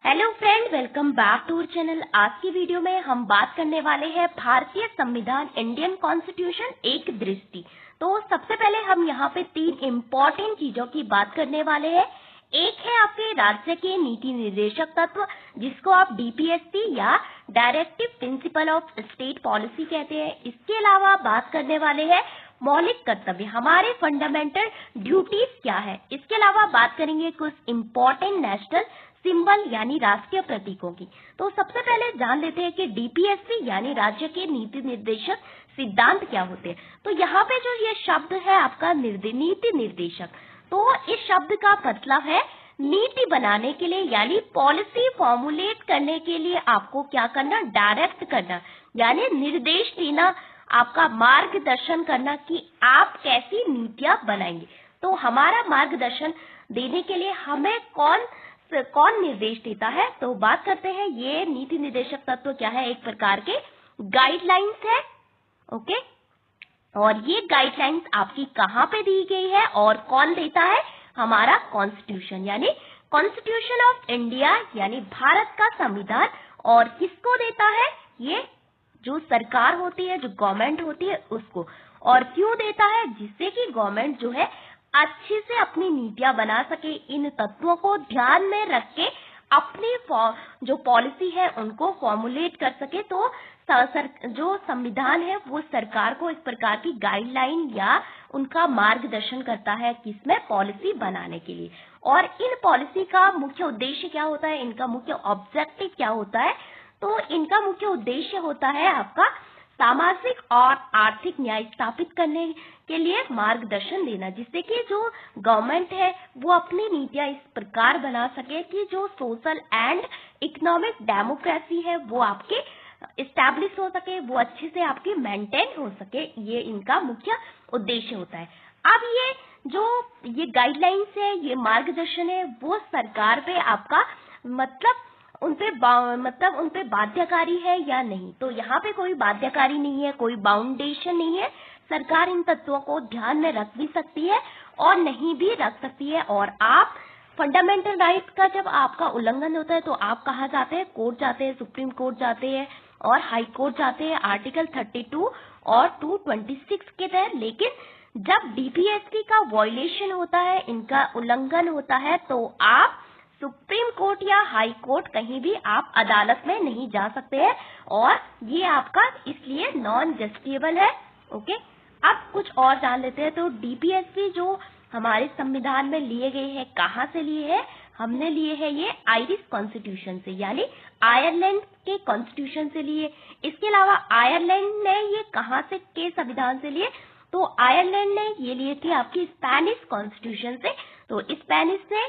Hello friend, welcome back to our channel. आज की video में हम बात करने वाले हैं भारतीय संविधान इंडियन कॉन्स्टिट्यूशन एक दृष्टि। तो सबसे पहले हम यहाँ पे 3 इम्पोर्टेंट चीजों की बात करने वाले हैं। एक है आपके राज्य के नीति निर्देशक तत्व, जिसको आप डीपीएसपी या directive principle of state policy कहते हैं। इसके अलावा बात करने वाले हैं मौलिक कर्तव्य, हमारे फंडामेंटल ड्यूटीज क्या है। इसके अलावा बात करेंगे कुछ इम्पोर्टेंट नेशनल सिंबल यानी राष्ट्रीय प्रतीकों की। तो सबसे पहले जान लेते हैं कि डीपीएसपी यानी राज्य के नीति निर्देशक सिद्धांत क्या होते हैं। तो यहाँ पे जो ये शब्द है आपका नीति निर्देशक, तो इस शब्द का मतलब है नीति बनाने के लिए यानी पॉलिसी फॉर्मुलेट करने के लिए आपको क्या करना, डायरेक्ट करना यानी निर्देश देना, आपका मार्गदर्शन करना कि आप कैसी नीतियां बनाएंगे। तो हमारा मार्गदर्शन देने के लिए हमें कौन निर्देश देता है, तो बात करते हैं ये नीति निर्देशक तत्व क्या है। एक प्रकार के गाइडलाइंस है, ओके। और ये गाइडलाइंस आपकी कहाँ पे दी गई है और कौन देता है, हमारा कॉन्स्टिट्यूशन यानी कॉन्स्टिट्यूशन ऑफ इंडिया यानी भारत का संविधान। और किसको देता है, ये जो सरकार होती है, जो गवर्नमेंट होती है उसको। और क्यों देता है, जिससे कि गवर्नमेंट जो है अच्छे से अपनी नीतियां बना सके, इन तत्वों को ध्यान में रख के अपनी जो पॉलिसी है उनको फॉर्मुलेट कर सके। तो जो संविधान है वो सरकार को इस प्रकार की गाइडलाइन या उनका मार्गदर्शन करता है किसमें, पॉलिसी बनाने के लिए। और इन पॉलिसी का मुख्य उद्देश्य क्या होता है, इनका मुख्य ऑब्जेक्टिव क्या होता है, तो इनका मुख्य उद्देश्य होता है आपका सामाजिक और आर्थिक न्याय स्थापित करने के लिए मार्गदर्शन देना, जिससे कि जो गवर्नमेंट है वो अपनी नीतियां इस प्रकार बना सके कि जो सोशल एंड इकोनॉमिक डेमोक्रेसी है वो आपके इस्टेब्लिश हो सके, वो अच्छे से आपकी मेंटेन हो सके। ये इनका मुख्य उद्देश्य होता है। अब ये गाइडलाइंस है, ये मार्गदर्शन है, वो सरकार पे आपका मतलब उन पे बाध्यकारी है या नहीं। तो यहाँ पे कोई बाध्यकारी नहीं है, कोई बाउंडेशन नहीं है। सरकार इन तत्वों को ध्यान में रख भी सकती है और नहीं भी रख सकती है। और आप फंडामेंटल राइट का जब आपका उल्लंघन होता है तो आप कहाँ जाते हैं, कोर्ट जाते हैं, सुप्रीम कोर्ट जाते हैं और हाई कोर्ट जाते हैं आर्टिकल 32 और 226 के तहत। लेकिन जब डीपीएसपी का वायलेशन होता है, इनका उल्लंघन होता है, तो आप सुप्रीम कोर्ट या हाई कोर्ट कहीं भी आप अदालत में नहीं जा सकते हैं और ये आपका इसलिए नॉन जस्टिसेबल है, ओके। अब कुछ और जान लेते हैं। तो डीपीएसपी जो हमारे संविधान में लिए गए हैं, कहाँ से लिए हैं, हमने लिए हैं ये आयरिश कॉन्स्टिट्यूशन से यानी आयरलैंड के कॉन्स्टिट्यूशन से लिए। इसके अलावा आयरलैंड ने ये कहाँ से के संविधान से लिए, तो आयरलैंड ने ये लिए थे आपकी स्पेनिश कॉन्स्टिट्यूशन से। तो स्पेनिश ने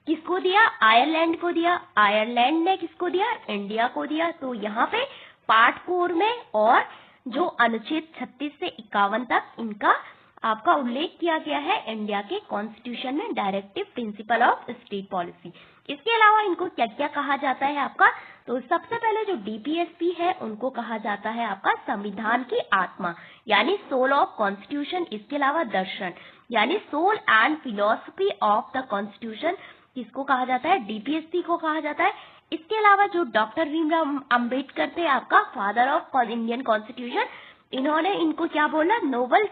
किसको दिया, आयरलैंड को दिया, आयरलैंड ने किसको दिया, इंडिया को दिया। तो यहाँ पे पार्ट 4 में और जो अनुच्छेद 36 से 51 तक इनका आपका उल्लेख किया गया है इंडिया के कॉन्स्टिट्यूशन में, directive principle of state policy. इसके अलावा इनको क्या क्या कहा जाता है आपका, तो सबसे पहले जो डीपीएसपी है उनको कहा जाता है आपका संविधान की आत्मा यानी सोल ऑफ कॉन्स्टिट्यूशन। इसके अलावा दर्शन यानी soul and philosophy of the constitution, किसको कहा जाता है, डीपीएसपी को कहा जाता है। इसके अलावा जो डॉक्टर भीमराव अंबेडकर थे आपका फादर ऑफ इंडियन कॉन्स्टिट्यूशन, इन्होंने इनको क्या बोला, नोबल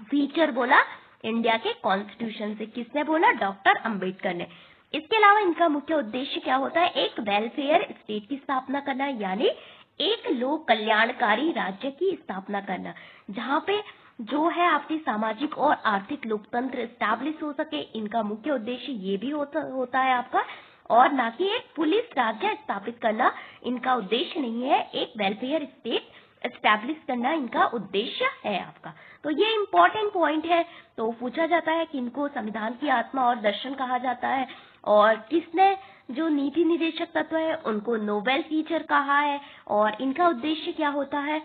फीचर बोला इंडिया के कॉन्स्टिट्यूशन से। किसने बोला, डॉक्टर अंबेडकर ने। इसके अलावा इनका मुख्य उद्देश्य क्या होता है, एक वेलफेयर स्टेट की स्थापना करना यानी एक लोक कल्याणकारी राज्य की स्थापना करना, जहाँ पे जो है आपकी सामाजिक और आर्थिक लोकतंत्र स्टैब्लिश हो सके। इनका मुख्य उद्देश्य ये भी होता है आपका, और ना कि एक पुलिस राज्य स्थापित करना इनका उद्देश्य नहीं है, एक वेलफेयर स्टेट एस्टैब्लिश करना इनका उद्देश्य है आपका। तो ये इम्पोर्टेंट पॉइंट है। तो पूछा जाता है कि इनको संविधान की आत्मा और दर्शन कहा जाता है, और किसने जो नीति निर्देशक तत्व है उनको नोबेल फीचर कहा है, और इनका उद्देश्य क्या होता है।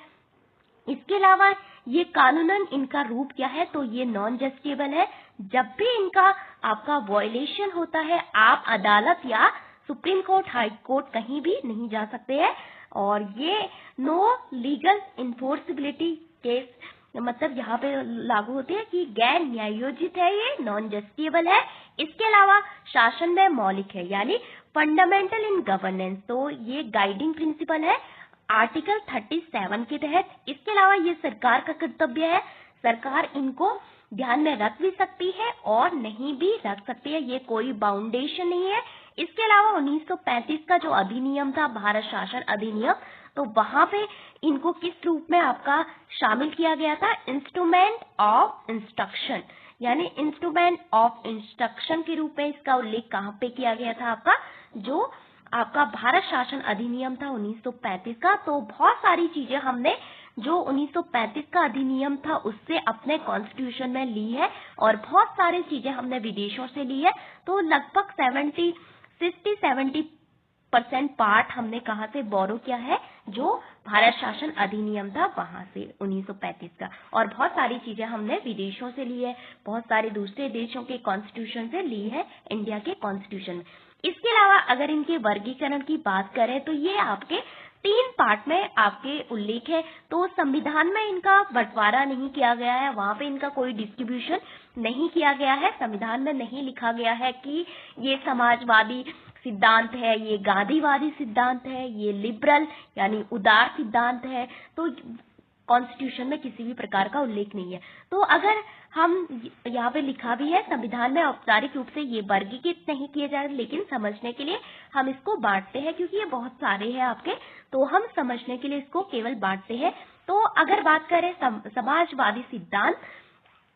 इसके अलावा ये कानूनन इनका रूप क्या है, तो ये नॉन जस्टिसेबल है। जब भी इनका आपका वायलेशन होता है, आप अदालत या सुप्रीम कोर्ट, हाई कोर्ट कहीं भी नहीं जा सकते हैं। और ये नो लीगल इन्फोर्सिबिलिटी केस मतलब यहाँ पे लागू होती है कि गैर न्यायोचित है, ये नॉन जस्टिसेबल है। इसके अलावा शासन में मौलिक है, यानी फंडामेंटल इन गवर्नेंस, तो ये गाइडिंग प्रिंसिपल है आर्टिकल 37 के तहत। इसके अलावा ये सरकार का कर्तव्य है, सरकार इनको ध्यान में रख भी सकती है और नहीं भी रख सकती है, ये कोई बाउंडेशन नहीं है। इसके अलावा 1935 का जो अधिनियम था, भारत शासन अधिनियम, तो वहां पे इनको किस रूप में आपका शामिल किया गया था, इंस्ट्रूमेंट ऑफ इंस्ट्रक्शन, यानी इंस्ट्रूमेंट ऑफ इंस्ट्रक्शन के रूप में इसका उल्लेख कहाँ पे किया गया था आपका, जो आपका भारत शासन अधिनियम था 1935 का। तो बहुत सारी चीजें हमने जो 1935 का अधिनियम था उससे अपने कॉन्स्टिट्यूशन में ली है और बहुत सारी चीजें हमने विदेशों से ली है। तो लगभग 60-70% पार्ट हमने कहाँ से बोरो किया है, जो भारत शासन अधिनियम था वहां से 1935 का, और बहुत सारी चीजें हमने विदेशों से ली है, बहुत सारे दूसरे देशों के कॉन्स्टिट्यूशन से ली है इंडिया के कॉन्स्टिट्यूशन में। इसके अलावा अगर इनके वर्गीकरण की बात करें तो ये आपके 3 पार्ट में आपके उल्लेख है। तो संविधान में इनका बंटवारा नहीं किया गया है, वहां पे इनका कोई डिस्ट्रीब्यूशन नहीं किया गया है। संविधान में नहीं लिखा गया है कि ये समाजवादी सिद्धांत है, ये गांधीवादी सिद्धांत है, ये लिबरल यानी उदार सिद्धांत है। तो कॉन्स्टिट्यूशन में किसी भी प्रकार का उल्लेख नहीं है। तो अगर हम यहाँ पे लिखा भी है, संविधान में औपचारिक रूप से ये वर्गीकृत नहीं किए जा रहे, लेकिन समझने के लिए हम इसको बांटते हैं, क्योंकि ये बहुत सारे हैं आपके, तो हम समझने के लिए इसको केवल बांटते हैं। तो अगर बात करें समाजवादी सिद्धांत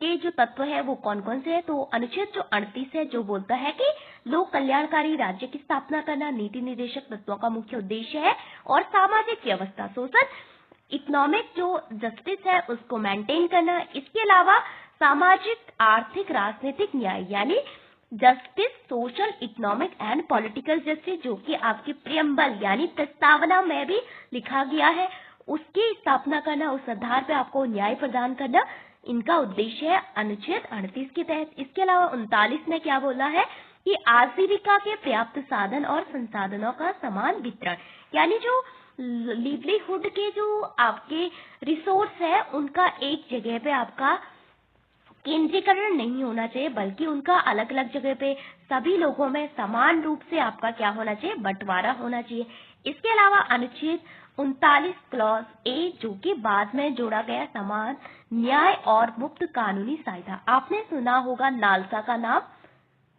के जो तत्व है वो कौन कौन से हैं, तो अनुच्छेद जो 38 है, जो बोलता है कि लोक कल्याणकारी राज्य की स्थापना करना नीति निर्देशक तत्वों का मुख्य उद्देश्य है, और सामाजिक व्यवस्था शोषण इकोनॉमिक जो जस्टिस है उसको मेंटेन करना। इसके अलावा सामाजिक, आर्थिक, राजनीतिक न्याय यानी justice, social, economic and political justice, जो कि आपकी प्रियम्बल यानी प्रस्तावना में भी लिखा गया है, उसकी स्थापना करना, उस आधार पे आपको न्याय प्रदान करना, इनका उद्देश्य है अनुच्छेद 38 के तहत। इसके अलावा 39 में क्या बोला है कि आजीविका के पर्याप्त साधन और संसाधनों का समान वितरण, यानी जो लिवलीहुड के जो आपके रिसोर्स है उनका एक जगह पे आपका केंद्रीकरण नहीं होना चाहिए, बल्कि उनका अलग अलग जगह पे सभी लोगों में समान रूप से आपका क्या होना चाहिए, बंटवारा होना चाहिए। इसके अलावा अनुच्छेद 39 क्लॉज ए, जो कि बाद में जोड़ा गया, समान न्याय और मुफ्त कानूनी सहायता। आपने सुना होगा नालसा का नाम,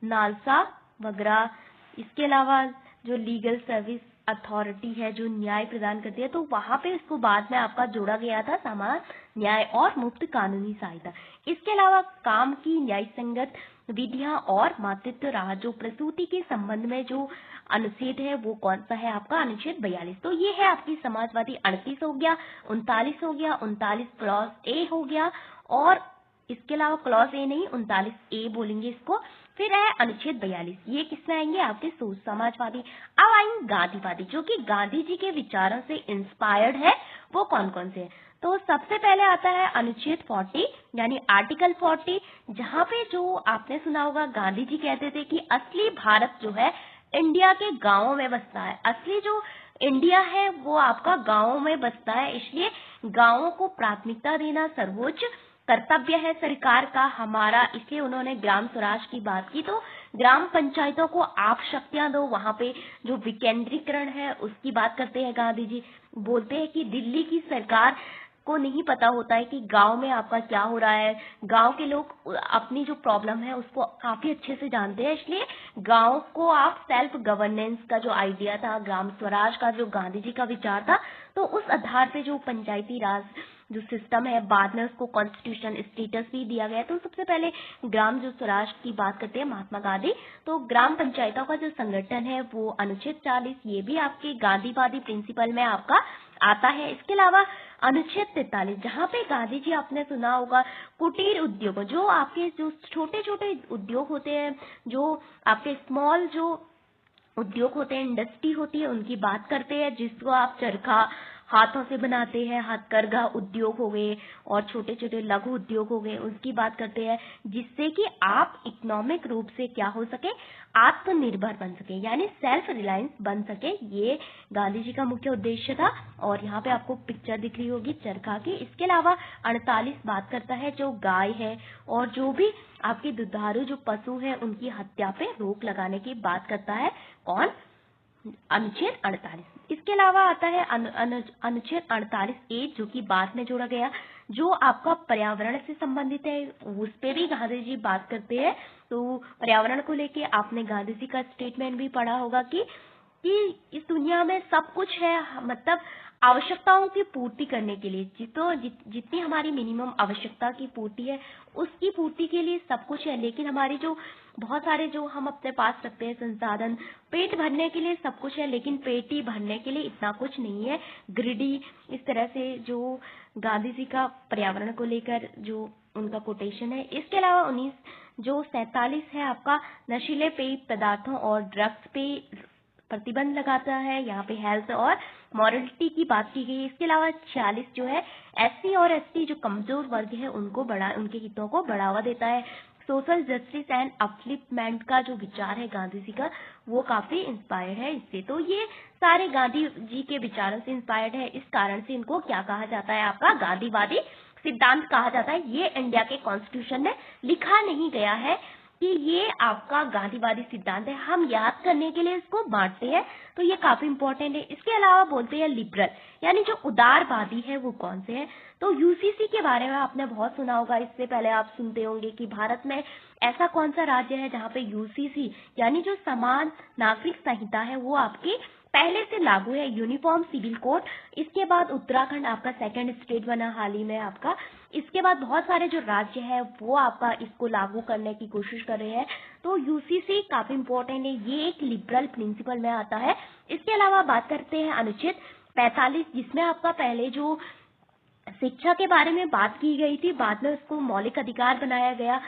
नालसा वगैरह। इसके अलावा जो लीगल सर्विस अथॉरिटी है जो न्याय प्रदान करती है, तो वहां पे इसको बाद में आपका जोड़ा गया था, समान न्याय और मुफ्त कानूनी सहायता। इसके अलावा काम की न्याय संगत विधियां और मातृत्व राहत, जो प्रसूति के संबंध में जो अनुच्छेद है वो कौन सा है आपका, अनुच्छेद 42। तो ये है आपकी समाजवादी 38 हो गया, 39 हो गया, 39 क्लॉज ए हो गया, और इसके अलावा क्लॉज ए नहीं 39 ए बोलेंगे इसको। फिर है अनुच्छेद 42, ये किसमें आएंगे, आपके समाजवादी। अब आएंगे गांधीवादी, जो कि गांधी जी के विचारों से इंस्पायर्ड है। वो कौन कौन से हैं, तो सबसे पहले आता है अनुच्छेद 40 यानी आर्टिकल 40, जहाँ पे जो आपने सुना होगा गांधी जी कहते थे कि असली भारत जो है इंडिया के गांवों में बसता है। असली जो इंडिया है वो आपका गांवों में बसता है, इसलिए गांवों को प्राथमिकता देना सर्वोच्च कर्तव्य है सरकार का हमारा। इसलिए उन्होंने ग्राम स्वराज की बात की, तो ग्राम पंचायतों को आप शक्तियां दो, वहां पे जो विकेंद्रीकरण है उसकी बात करते हैं गांधी जी। बोलते हैं कि दिल्ली की सरकार को नहीं पता होता है कि गांव में आपका क्या हो रहा है, गांव के लोग अपनी जो प्रॉब्लम है उसको काफी अच्छे से जानते हैं, इसलिए गांव को आप सेल्फ गवर्नेंस का जो आइडिया था, ग्राम स्वराज का जो गांधी जी का विचार था, तो उस आधार पे जो पंचायती राज जो सिस्टम है बाद में उसको कॉन्स्टिट्यूशन स्टेटस भी दिया गया। तो सबसे पहले ग्राम जो स्वराज की बात करते हैं महात्मा गांधी, तो ग्राम पंचायतों का जो संगठन है वो अनुच्छेद 40, ये भी आपके गांधीवादी प्रिंसिपल में आपका आता है। इसके अलावा अनुच्छेद 43, जहाँ पे गांधी जी आपने सुना होगा कुटीर उद्योग, जो आपके जो छोटे छोटे उद्योग होते हैं, जो आपके स्मॉल जो उद्योग होते हैं, इंडस्ट्री होती है, उनकी बात करते हैं, जिसको आप चरखा हाथों से बनाते हैं, हथकरघा उद्योग हो गए और छोटे छोटे लघु उद्योग हो गए, उसकी बात करते हैं, जिससे कि आप इकोनॉमिक रूप से क्या हो सके, आत्मनिर्भर बन सके, यानी सेल्फ रिलायंस बन सके। ये गांधी जी का मुख्य उद्देश्य था। और यहाँ पे आपको पिक्चर दिख रही होगी चरखा की। इसके अलावा 48 बात करता है जो गाय है और जो भी आपके दुधारू जो पशु है उनकी हत्या पे रोक लगाने की बात करता है। कौन? अनुच्छेद 48। इसके अलावा आता है अनुच्छेद 48A, जो कि बाद में जोड़ा गया, जो आपका पर्यावरण से संबंधित है, उस पे भी गांधी जी बात करते हैं। तो पर्यावरण को लेके आपने गांधी जी का स्टेटमेंट भी पढ़ा होगा कि इस दुनिया में सब कुछ है, मतलब आवश्यकताओं की पूर्ति करने के लिए जितनी हमारी मिनिमम आवश्यकता की पूर्ति है उसकी पूर्ति के लिए सब कुछ है, लेकिन हमारी जो बहुत सारे जो हम अपने पास रखते हैं संसाधन, पेट भरने के लिए सब कुछ है लेकिन पेट ही भरने के लिए इतना कुछ नहीं है। ग्रिडी, इस तरह से जो गांधी जी का पर्यावरण को लेकर जो उनका कोटेशन है। इसके अलावा 47 है आपका नशीले पेय पदार्थों और ड्रग्स पे प्रतिबंध लगाता है। यहाँ पे हेल्थ और मॉरलिटी की बात की गई है। इसके अलावा 46 जो है SC और ST जो कमजोर वर्ग है उनके हितों को बढ़ावा देता है। सोशल जस्टिस एंड अपलिफ्टमेंट का जो विचार है गांधी जी का, वो काफी इंस्पायर्ड है इससे। तो ये सारे गांधी जी के विचारों से इंस्पायर्ड है, इस कारण से इनको क्या कहा जाता है, आपका गांधीवादी सिद्धांत कहा जाता है। ये इंडिया के कॉन्स्टिट्यूशन में लिखा नहीं गया है कि ये आपका गांधीवादी सिद्धांत है, हम याद करने के लिए इसको बांटते हैं, तो ये काफी इंपॉर्टेंट है। इसके अलावा बोलते हैं लिबरल, यानी जो उदारवादी है वो कौन से हैं। तो यूसीसी के बारे में आपने बहुत सुना होगा, इससे पहले आप सुनते होंगे कि भारत में ऐसा कौन सा राज्य है जहाँ पे यूसीसी यानी जो समान नागरिक संहिता है वो आपकी पहले से लागू है, यूनिफॉर्म सिविल कोड। इसके बाद उत्तराखंड आपका सेकंड स्टेट बना हाल ही में आपका। इसके बाद बहुत सारे जो राज्य है वो आपका इसको लागू करने की कोशिश कर रहे हैं। तो यूसीसी काफी इंपॉर्टेंट है, ये एक लिबरल प्रिंसिपल में आता है। इसके अलावा बात करते हैं अनुच्छेद 45, जिसमें आपका पहले जो शिक्षा के बारे में बात की गई थी, बाद में उसको मौलिक अधिकार बनाया गया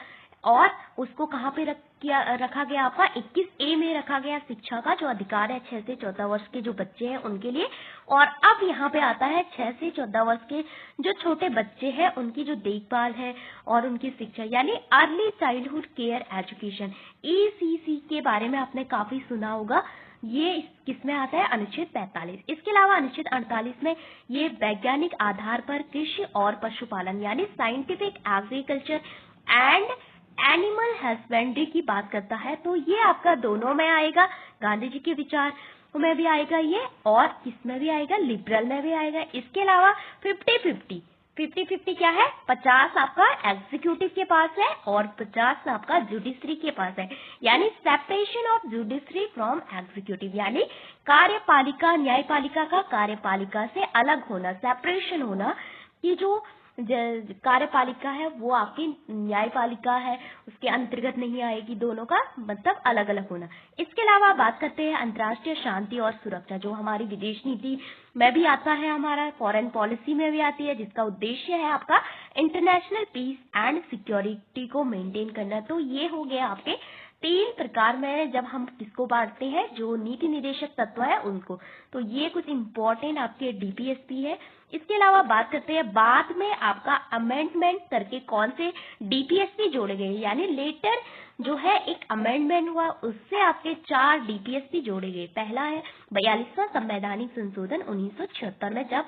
और उसको कहाँ पे रखा गया, आपका 21A में रखा गया, शिक्षा का जो अधिकार है 6 से 14 वर्ष के जो बच्चे हैं उनके लिए। और अब यहाँ पे आता है 6 से 14 वर्ष के जो छोटे बच्चे हैं उनकी जो देखभाल है और उनकी शिक्षा, यानी early childhood care education, ECC के बारे में आपने काफी सुना होगा। ये किसमें आता है, अनुच्छेद 45। इसके अलावा अनुच्छेद 48 में ये वैज्ञानिक आधार पर कृषि और पशुपालन यानी scientific agriculture and animal husbandry की बात करता है। तो ये आपका दोनों में आएगा, गांधी जी के विचार में भी आएगा ये और किसमें भी आएगा, लिबरल में भी आएगा। इसके अलावा 50-50 क्या है, 50 आपका एग्जीक्यूटिव के पास है और 50 आपका जुडिशरी के पास है, यानी separation of judiciary from executive, यानी कार्यपालिका न्यायपालिका का कार्यपालिका से अलग होना, सेपरेशन होना कि जो कार्यपालिका है वो आपकी न्यायपालिका है उसके अंतर्गत नहीं आएगी, दोनों का मतलब अलग अलग होना। इसके अलावा बात करते हैं अंतर्राष्ट्रीय शांति और सुरक्षा, जो हमारी विदेश नीति में भी आता है, हमारा फॉरेन पॉलिसी में भी आती है, जिसका उद्देश्य है आपका इंटरनेशनल पीस एंड सिक्योरिटी को मेंटेन करना। तो ये हो गया आपके 3 प्रकार में, जब हम किसको बांटते हैं, जो नीति निर्देशक तत्व है उनको। तो ये कुछ इंपॉर्टेंट आपके DPSP है। इसके अलावा बात करते हैं बाद में आपका अमेंडमेंट करके कौन से DPSP जोड़े गए, यानी लेटर जो है एक अमेंडमेंट हुआ उससे आपके 4 DPSP जोड़े गए। पहला है 42वां संवैधानिक संशोधन 1976 में, जब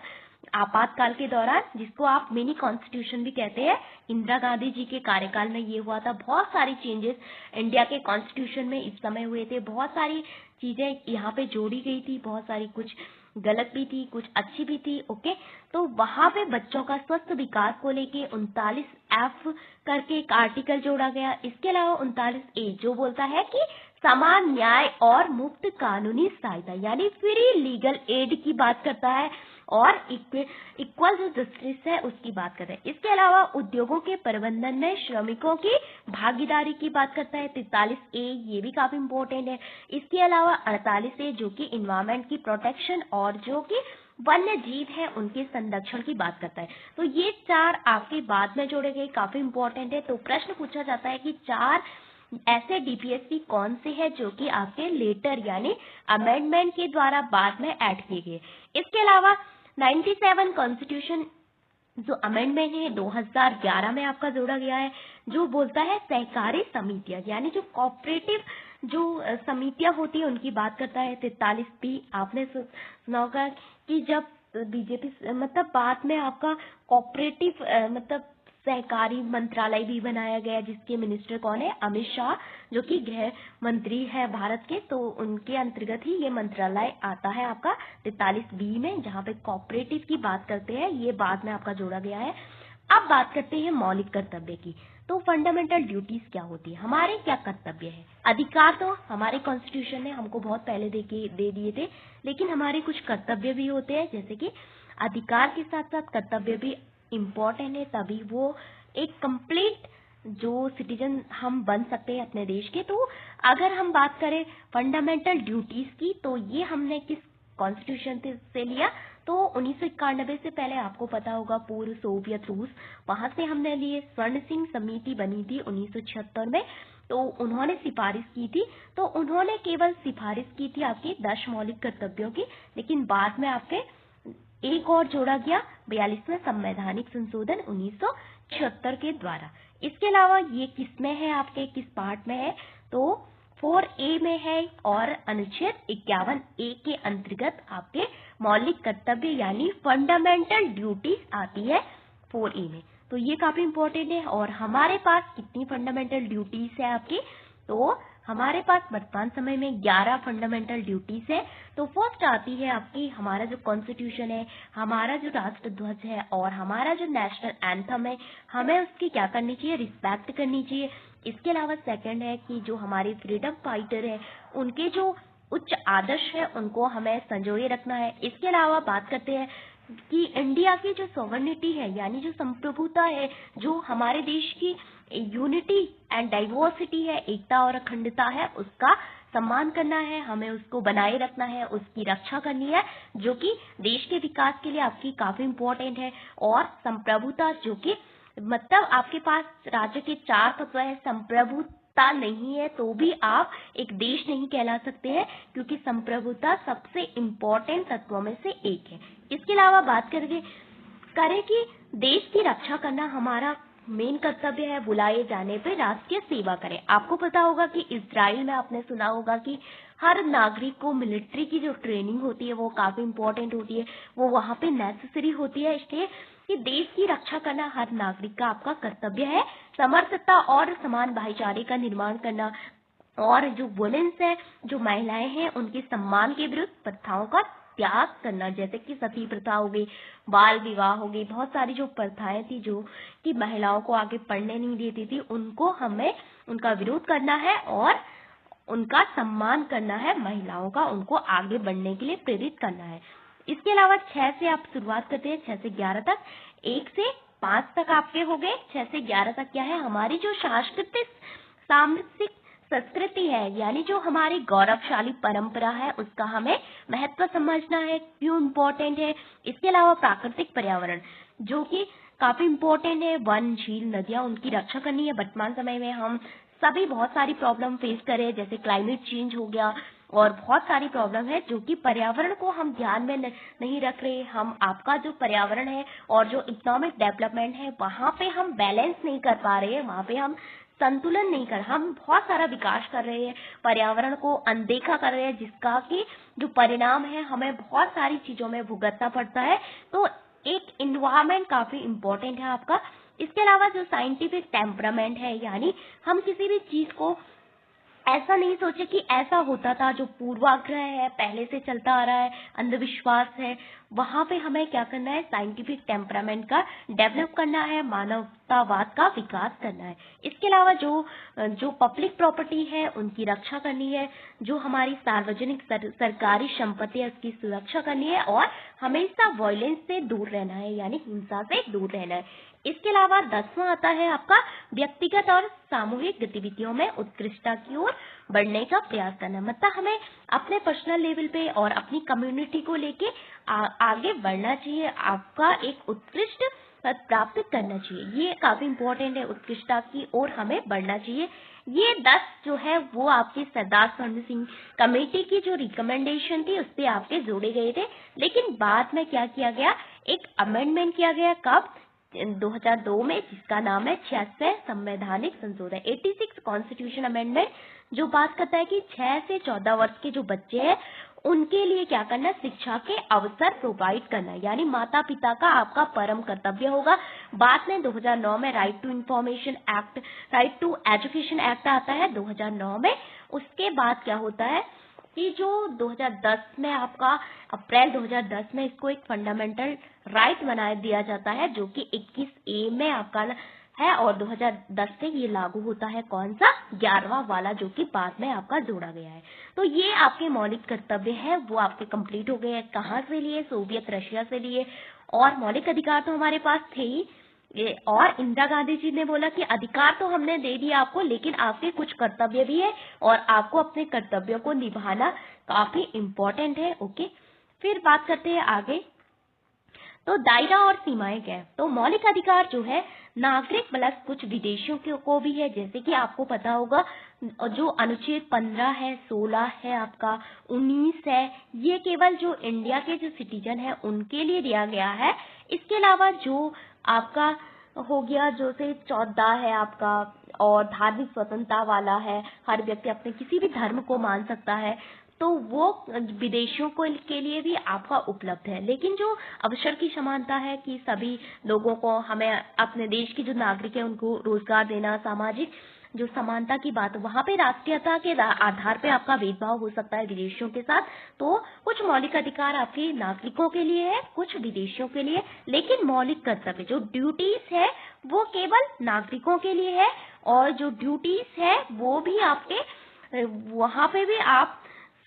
आपातकाल के दौरान, जिसको आप मिनी कॉन्स्टिट्यूशन भी कहते हैं, इंदिरा गांधी जी के कार्यकाल में ये हुआ था। बहुत सारी चेंजेस इंडिया के कॉन्स्टिट्यूशन में इस समय हुए थे, बहुत सारी चीजें यहाँ पे जोड़ी गई थी, बहुत सारी कुछ गलत भी थी कुछ अच्छी भी थी। ओके, तो वहां पे बच्चों का स्वस्थ विकास को लेके 39F करके एक आर्टिकल जोड़ा गया। इसके अलावा 39A जो बोलता है कि समान न्याय और मुफ्त कानूनी सहायता, यानी फ्री लीगल एड की बात करता है और इक्वल जो जस्टिस है उसकी बात करते हैं। इसके अलावा उद्योगों के प्रबंधन में श्रमिकों की भागीदारी की बात करता है 43A, ये भी काफी इंपॉर्टेंट है। इसके अलावा 48A जो कि इन्वायरमेंट की प्रोटेक्शन और जो कि वन्य जीव है उनके संरक्षण की बात करता है। तो ये 4 आपके बाद में जोड़े गए, काफी इंपॉर्टेंट है। तो प्रश्न पूछा जाता है कि 4 ऐसे DPSP कौन से हैं जो कि आपके लेटर यानी अमेंडमेंट के द्वारा बाद में ऐड किए गए। इसके अलावा 97 कॉन्स्टिट्यूशन जो अमेंडमेंट है 2011 में आपका जोड़ा गया है, जो बोलता है सहकारी समितियां, यानी जो कोऑपरेटिव जो समितियां होती है उनकी बात करता है। 43B आपने सुना होगा कि जब बीजेपी मतलब बाद में आपका कोऑपरेटिव मतलब सहकारी मंत्रालय भी बनाया गया, जिसके मिनिस्टर कौन है? अमित शाह, जो कि गृह मंत्री है भारत के, तो उनके अंतर्गत ही ये मंत्रालय आता है आपका 43B में, जहाँ पे कोऑपरेटिव की बात करते हैं। ये बाद में आपका जोड़ा गया है। अब बात करते हैं मौलिक कर्तव्य की। तो फंडामेंटल ड्यूटीज क्या होती है, हमारे क्या कर्तव्य है? अधिकार तो हमारे कॉन्स्टिट्यूशन ने हमको बहुत पहले दे दिए थे, लेकिन हमारे कुछ कर्तव्य भी होते हैं, जैसे कि अधिकार के साथ साथ कर्तव्य भी इम्पोर्टेंट है, तभी वो एक कंप्लीट जो सिटीजन हम बन सकते हैं अपने देश के। तो अगर हम बात करें फंडामेंटल ड्यूटीज की, तो ये हमने किस कॉन्स्टिट्यूशन से लिया? तो 1991 से पहले आपको पता होगा पूर्व सोवियत रूस, वहां से हमने लिए। स्वर्ण सिंह समिति बनी थी 1976 में, तो उन्होंने सिफारिश की थी। तो उन्होंने केवल सिफारिश की थी आपकी 10 मौलिक कर्तव्यों की, लेकिन बाद में आपके एक और जोड़ा गया 42वें संवैधानिक संशोधन 1976 के द्वारा। इसके अलावा ये किस में है, आपके किस पार्ट में है? तो 4A में है, और अनुच्छेद 51A के अंतर्गत आपके मौलिक कर्तव्य यानी फंडामेंटल ड्यूटी आती है 4A में। तो ये काफी इंपॉर्टेंट है। और हमारे पास कितनी फंडामेंटल ड्यूटीज है आपकी? तो हमारे पास वर्तमान समय में 11 फंडामेंटल ड्यूटीज है। तो फर्स्ट आती है आपकी हमारा जो कॉन्स्टिट्यूशन है, हमारा जो राष्ट्र ध्वज है, और हमारा जो नेशनल एंथम है, हमें उसकी क्या करनी चाहिए? रिस्पेक्ट करनी चाहिए। इसके अलावा सेकंड है कि जो हमारे फ्रीडम फाइटर है, उनके जो उच्च आदर्श है उनको हमें संजोए रखना है। इसके अलावा बात करते हैं कि इंडिया की जो सॉवरेनिटी है, यानी जो संप्रभुता है, जो हमारे देश की यूनिटी एंड डाइवर्सिटी है, एकता और अखंडता है, उसका सम्मान करना है, हमें उसको बनाए रखना है, उसकी रक्षा करनी है, जो कि देश के विकास के लिए आपकी काफी इम्पोर्टेंट है। और संप्रभुता, जो कि मतलब आपके पास राज्य के 4 तत्व है, संप्रभुता नहीं है तो भी आप एक देश नहीं कहला सकते हैं, क्योंकि संप्रभुता सबसे इम्पोर्टेंट तत्वों में से एक है। इसके अलावा बात करें कि देश की रक्षा करना हमारा मेन कर्तव्य है। बुलाए जाने पे राष्ट्रीय सेवा करें। आपको पता होगा कि इजराइल में आपने सुना होगा कि हर नागरिक को मिलिट्री की जो ट्रेनिंग होती है वो काफी इम्पोर्टेंट होती है, वो वहाँ पे नेसेसरी होती है, इसलिए कि देश की रक्षा करना हर नागरिक का आपका कर्तव्य है। समर्थता और समान भाईचारे का निर्माण करना, और जो वुमेन्स है, जो महिलाएं हैं, उनके सम्मान के विरुद्ध प्रथाओं का त्याग करना, जैसे कि सती प्रथा हो गई, बाल विवाह हो गई, बहुत सारी जो प्रथाएं थी जो कि महिलाओं को आगे पढ़ने नहीं देती थी, उनको हमें उनका विरोध करना है और उनका सम्मान करना है, महिलाओं का उनको आगे बढ़ने के लिए प्रेरित करना है। इसके अलावा 6 से आप शुरुआत करते हैं, 6 से 11 तक, 1 से 5 तक आपके हो गए, 6 से 11 तक क्या है? हमारी जो सांस्कृतिक सामाजिक संस्कृति है, यानी जो हमारी गौरवशाली परंपरा है, उसका हमें महत्व समझना है, क्यों इम्पोर्टेंट है। इसके अलावा प्राकृतिक पर्यावरण, जो कि काफी इम्पोर्टेंट है, वन, झील, नदियां, उनकी रक्षा करनी है। वर्तमान समय में हम सभी बहुत सारी प्रॉब्लम फेस कर रहे हैं, जैसे क्लाइमेट चेंज हो गया, और बहुत सारी प्रॉब्लम है जो कि पर्यावरण को हम ध्यान में नहीं रख रहे। हम आपका जो पर्यावरण है और जो इकोनॉमिक डेवलपमेंट है, वहाँ पे हम बैलेंस नहीं कर पा रहे हैं, वहाँ पे हम संतुलन नहीं कर, हम बहुत सारा विकास कर रहे हैं, पर्यावरण को अनदेखा कर रहे हैं, जिसका कि जो परिणाम है हमें बहुत सारी चीजों में भुगतना पड़ता है। तो एक इन्वायरमेंट काफी इम्पोर्टेंट है आपका। इसके अलावा जो साइंटिफिक टेम्परामेंट है, यानी हम किसी भी चीज को ऐसा नहीं सोचे कि ऐसा होता था, जो पूर्वाग्रह है, पहले से चलता आ रहा है, अंधविश्वास है, वहां पे हमें क्या करना है? साइंटिफिक टेम्परामेंट का डेवलप करना है, मानवतावाद का विकास करना है। इसके अलावा जो पब्लिक प्रॉपर्टी है उनकी रक्षा करनी है, जो हमारी सार्वजनिक सरकारी संपत्ति है उसकी सुरक्षा करनी है, और हमेशा वायलेंस से दूर रहना है, यानी हिंसा से दूर रहना है। इसके अलावा 10वां आता है आपका व्यक्तिगत और सामूहिक गतिविधियों में उत्कृष्टता की ओर बढ़ने का प्रयास करना। मतलब हमें अपने पर्सनल लेवल पे और अपनी कम्युनिटी को लेके आगे बढ़ना चाहिए, आपका एक उत्कृष्ट पद प्राप्त करना चाहिए। ये काफी इम्पोर्टेंट है, उत्कृष्टता की ओर हमें बढ़ना चाहिए। ये 10 जो है वो आपके सरदार स्वर्ण सिंह कमेटी की जो रिकमेंडेशन थी उस पे आपके जोड़े गए थे, लेकिन बाद में क्या किया गया, एक अमेंडमेंट किया गया, कब, 2002 में, जिसका नाम है 86 संवैधानिक संशोधन, 86 कॉन्स्टिट्यूशन अमेंडमेंट, जो बात करता है कि 6 से 14 वर्ष के जो बच्चे हैं उनके लिए क्या करना, शिक्षा के अवसर प्रोवाइड करना, यानी माता पिता का आपका परम कर्तव्य होगा। बाद में 2009 में right to information act, right to education act आता है 2009 में। उसके बाद क्या होता है कि जो 2010 में आपका, अप्रैल 2010 में इसको एक फंडामेंटल राइट बना दिया जाता है, जो कि 21A में आपका है, और 2010 से ये लागू होता है, कौन सा, 11वां वाला, जो कि बाद में आपका जोड़ा गया है। तो ये आपके मौलिक कर्तव्य है वो आपके कंप्लीट हो गए हैं। कहाँ से लिए, सोवियत रशिया से लिए। और मौलिक अधिकार तो हमारे पास थे ही, और इंदिरा गांधी जी ने बोला कि अधिकार तो हमने दे दिया आपको, लेकिन आपके कुछ कर्तव्य भी है और आपको अपने कर्तव्यों को निभाना काफी इम्पोर्टेंट है। ओके, फिर बात करते हैं आगे। तो दायरा और सीमाएं क्या है, तो मौलिक अधिकार जो है नागरिक प्लस कुछ विदेशियों को भी है, जैसे कि आपको पता होगा जो अनुच्छेद 15 है, 16 है, आपका 19 है, ये केवल जो इंडिया के जो सिटीजन है उनके लिए दिया गया है। इसके अलावा जो आपका हो गया, जो से 14 है आपका, और धार्मिक स्वतंत्रता वाला है, हर व्यक्ति अपने किसी भी धर्म को मान सकता है, तो वो विदेशियों को के लिए भी आपका उपलब्ध है। लेकिन जो अवसर की समानता है कि सभी लोगों को, हमें अपने देश के जो नागरिक है उनको रोजगार देना, सामाजिक जो समानता की बात, वहां पे राष्ट्रीयता के आधार पे आपका भेदभाव हो सकता है विदेशियों के साथ। तो कुछ मौलिक अधिकार आपके नागरिकों के लिए है, कुछ विदेशियों के लिए, लेकिन मौलिक कर्तव्य जो ड्यूटीज है वो केवल नागरिकों के लिए है, और जो ड्यूटीज है वो भी आपके, वहां पे भी आप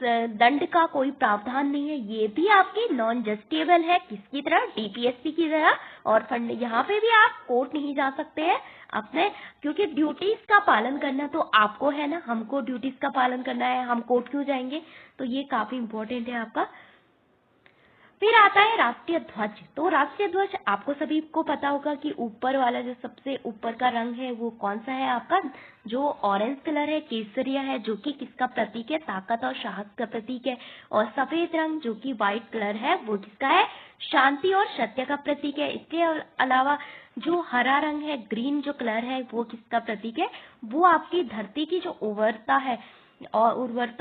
दंड का कोई प्रावधान नहीं है, ये भी आपकी नॉन जस्टिसेबल है, किसकी तरह, डीपीएसपी की तरह। और फंड, यहाँ पे भी आप कोर्ट नहीं जा सकते हैं अपने, क्योंकि ड्यूटीज का पालन करना तो आपको है ना, हमको ड्यूटीज का पालन करना है, हम कोर्ट क्यों जाएंगे। तो ये काफी इंपॉर्टेंट है आपका। फिर आता है राष्ट्रीय ध्वज। तो राष्ट्रीय ध्वज आपको सभी को पता होगा कि ऊपर वाला जो सबसे ऊपर का रंग है वो कौन सा है आपका, जो ऑरेंज कलर है, केसरिया है, जो कि किसका प्रतीक है, ताकत और साहस का प्रतीक है। और सफेद रंग जो कि व्हाइट कलर है वो किसका है, शांति और सत्य का प्रतीक है। इसके अलावा जो हरा रंग है, ग्रीन जो कलर है, वो किसका प्रतीक है, वो आपकी धरती की जो उर्वरता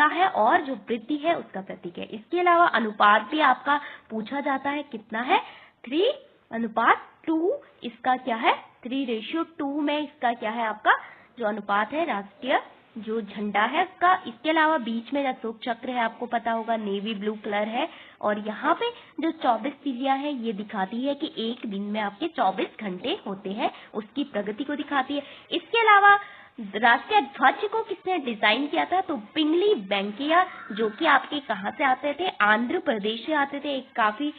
है और जो वृद्धि है उसका प्रतीक है। इसके अलावा अनुपात भी आपका पूछा जाता है, कितना है, 3:2। इसका क्या है, 3:2 में इसका क्या है आपका जो अनुपात है, राष्ट्रीय जो झंडा है उसका। इसके अलावा बीच में अशोक चक्र है, आपको पता होगा, नेवी ब्लू कलर है। और यहाँ पे जो 24 तिथियां है ये दिखाती है कि एक दिन में आपके 24 घंटे होते हैं, उसकी प्रगति को दिखाती है। इसके अलावा राष्ट्रीय ध्वज को किसने डिजाइन किया था, तो पिंगली वेंकैया, जो कि आपके कहाँ से आते थे, आंध्र प्रदेश से आते थे। एक काफी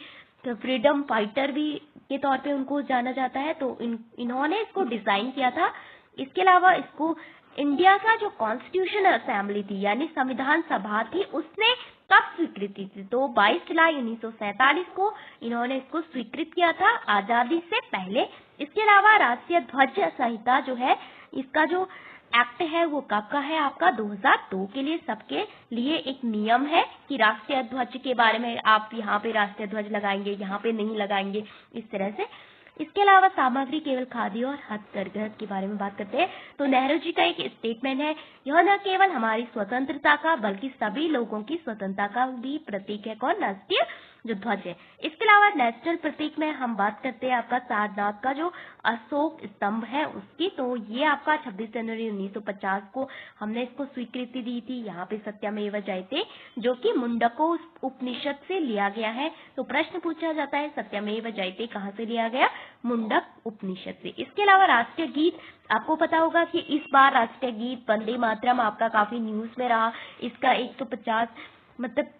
फ्रीडम फाइटर भी के तौर पे उनको जाना जाता है, तो इन्होंने इसको डिजाइन किया था। इसके अलावा इसको इंडिया का जो कॉन्स्टिट्यूशन असेंबली थी, यानी संविधान सभा थी, उसने कब स्वीकृति थी, तो 22 जुलाई 1947 को इन्होंने इसको स्वीकृत किया था, आजादी से पहले। इसके अलावा राष्ट्रीय ध्वज संहिता जो है, इसका जो एक्ट है वो कब का है आपका, 2002 के लिए। सबके लिए एक नियम है कि राष्ट्रीय ध्वज के बारे में आप यहाँ पे राष्ट्रीय ध्वज लगाएंगे, यहाँ पे नहीं लगाएंगे, इस तरह से। इसके अलावा सामग्री केवल खादी और हथकरघा के बारे में बात करते हैं, तो नेहरू जी का एक स्टेटमेंट है, यह न केवल हमारी स्वतंत्रता का बल्कि सभी लोगों की स्वतंत्रता का भी प्रतीक है, कौन, राष्ट्रीय जो ध्वज है। इसके अलावा नेशनल प्रतीक में हम बात करते हैं आपका सारनाथ का जो अशोक स्तंभ है उसकी, तो ये आपका 26 जनवरी 1950 को हमने इसको स्वीकृति दी थी। यहाँ पे सत्यमेव जयते जो कि मुंडको उपनिषद से लिया गया है, तो प्रश्न पूछा जाता है सत्यमेव जयते कहाँ से लिया गया, मुंडक उपनिषद से। इसके अलावा राष्ट्रीय गीत, आपको पता होगा कि इस बार राष्ट्रीय गीत वंदे मातरम आपका काफी न्यूज में रहा, इसका 150 मतलब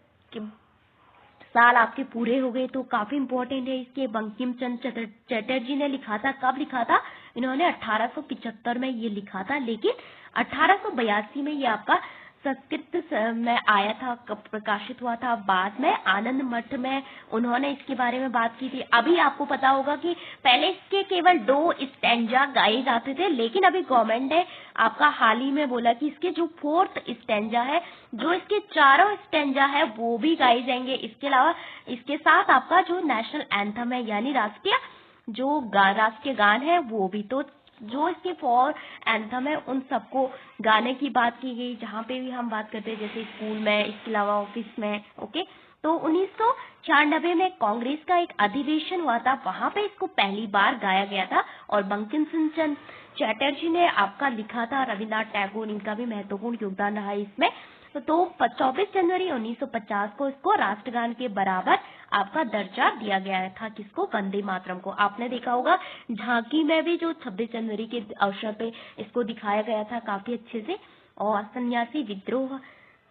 साल आपके पूरे हो गए, तो काफी इम्पोर्टेंट है। इसके बंकिम चंद्र चटर्जी ने लिखा था, कब लिखा था, इन्होंने 1875 में ये लिखा था, लेकिन 1882 में ये आपका संस्कृत में आया था, कब प्रकाशित हुआ था, बाद में आनंद मठ में उन्होंने इसके बारे में बात की थी। अभी आपको पता होगा कि पहले इसके केवल 2 स्टैंजा गाए जाते थे, लेकिन अभी गवर्नमेंट ने आपका हाल ही में बोला कि इसके जो 4th स्टैंजा है, जो इसके चारों स्टैंजा है वो भी गाए जाएंगे। इसके अलावा इसके साथ आपका जो नेशनल एंथम है यानी राष्ट्रीय गान है वो भी। तो जो इसके 4 एंथम है उन सबको गाने की बात की गई, जहाँ पे भी हम बात करते हैं, जैसे स्कूल में, इसके अलावा ऑफिस में। ओके, तो 1996 में कांग्रेस का एक अधिवेशन हुआ था, वहां पे इसको पहली बार गाया गया था और बंकिम चंद्र चटर्जी ने आपका लिखा था, रविन्द्रनाथ टैगोर, इनका भी महत्वपूर्ण योगदान रहा है इसमें। तो 24 जनवरी 1950 को इसको राष्ट्रगान के बराबर आपका दर्जा दिया गया था। किसको? वंदे मातरम को। आपने देखा होगा झांकी में भी जो 26 जनवरी के अवसर पे इसको दिखाया गया था काफी अच्छे से, और सन्यासी विद्रोह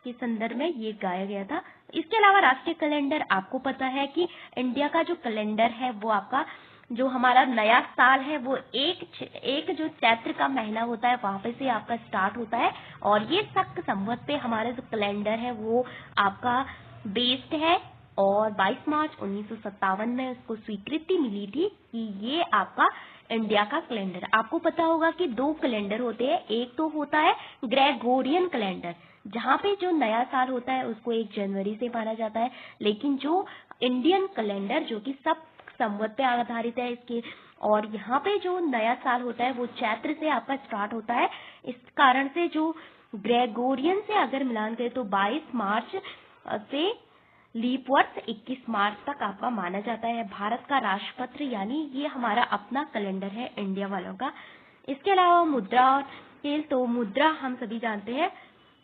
के संदर्भ में ये गाया गया था। इसके अलावा राष्ट्रीय कैलेंडर, आपको पता है कि इंडिया का जो कैलेंडर है वो आपका जो हमारा नया साल है वो एक जो चैत्र का महीना होता है वहां पे से आपका स्टार्ट होता है, और ये शक संवत पे हमारा जो कैलेंडर है वो आपका बेस्ड है। और 22 मार्च 1957 में उसको स्वीकृति मिली थी कि ये आपका इंडिया का कैलेंडर। आपको पता होगा कि 2 कैलेंडर होते हैं, एक तो होता है ग्रेगोरियन कैलेंडर, जहाँ पे जो नया साल होता है उसको 1 जनवरी से माना जाता है, लेकिन जो इंडियन कैलेंडर जो कि सब संवत पे आधारित है इसके, और यहाँ पे जो नया साल होता है वो चैत्र से आपका स्टार्ट होता है। इस कारण से जो ग्रेगोरियन से अगर मिलान करें तो 22 मार्च से लीप वर्ष 21 मार्च तक आपका माना जाता है। भारत का राष्ट्रपत्र यानी ये हमारा अपना कैलेंडर है इंडिया वालों का। इसके अलावा मुद्रा और खेल, तो मुद्रा हम सभी जानते हैं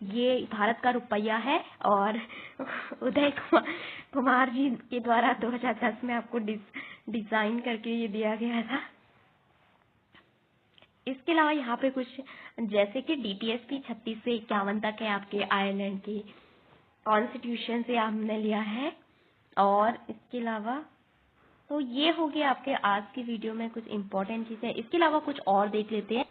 ये भारत का रुपया है, और उदय कुमार जी के द्वारा 2010 में आपको डिजाइन करके ये दिया गया था। इसके अलावा यहाँ पे कुछ जैसे कि DTSP 36 से 51 तक है, आपके आयरलैंड के कॉन्स्टिट्यूशन से हमने लिया है। और इसके अलावा तो ये हो गया आपके आज की वीडियो में कुछ इम्पोर्टेंट चीजें। इसके अलावा कुछ और देख लेते हैं।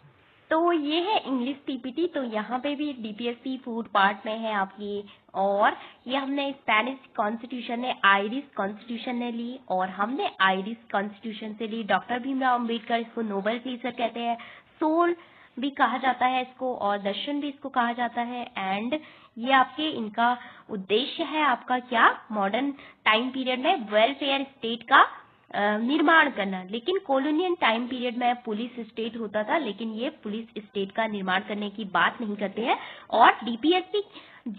तो ये है इंग्लिश PPT, तो यहाँ पे भी DPSP फूड पार्ट में है आपकी, और ये हमने स्पेनिश कॉन्स्टिट्यूशन ने, आयरिश कॉन्स्टिट्यूशन ने ली, और हमने आयरिश कॉन्स्टिट्यूशन से ली। डॉक्टर भीमराव अम्बेडकर, इसको नोबेल टीचर कहते हैं, सोल भी कहा जाता है इसको, और दर्शन भी इसको कहा जाता है। एंड ये आपके इनका उद्देश्य है आपका क्या, मॉडर्न टाइम पीरियड में वेलफेयर स्टेट का निर्माण करना। लेकिन कॉलोनियल टाइम पीरियड में पुलिस स्टेट होता था, लेकिन ये पुलिस स्टेट का निर्माण करने की बात नहीं करते हैं। और DPSP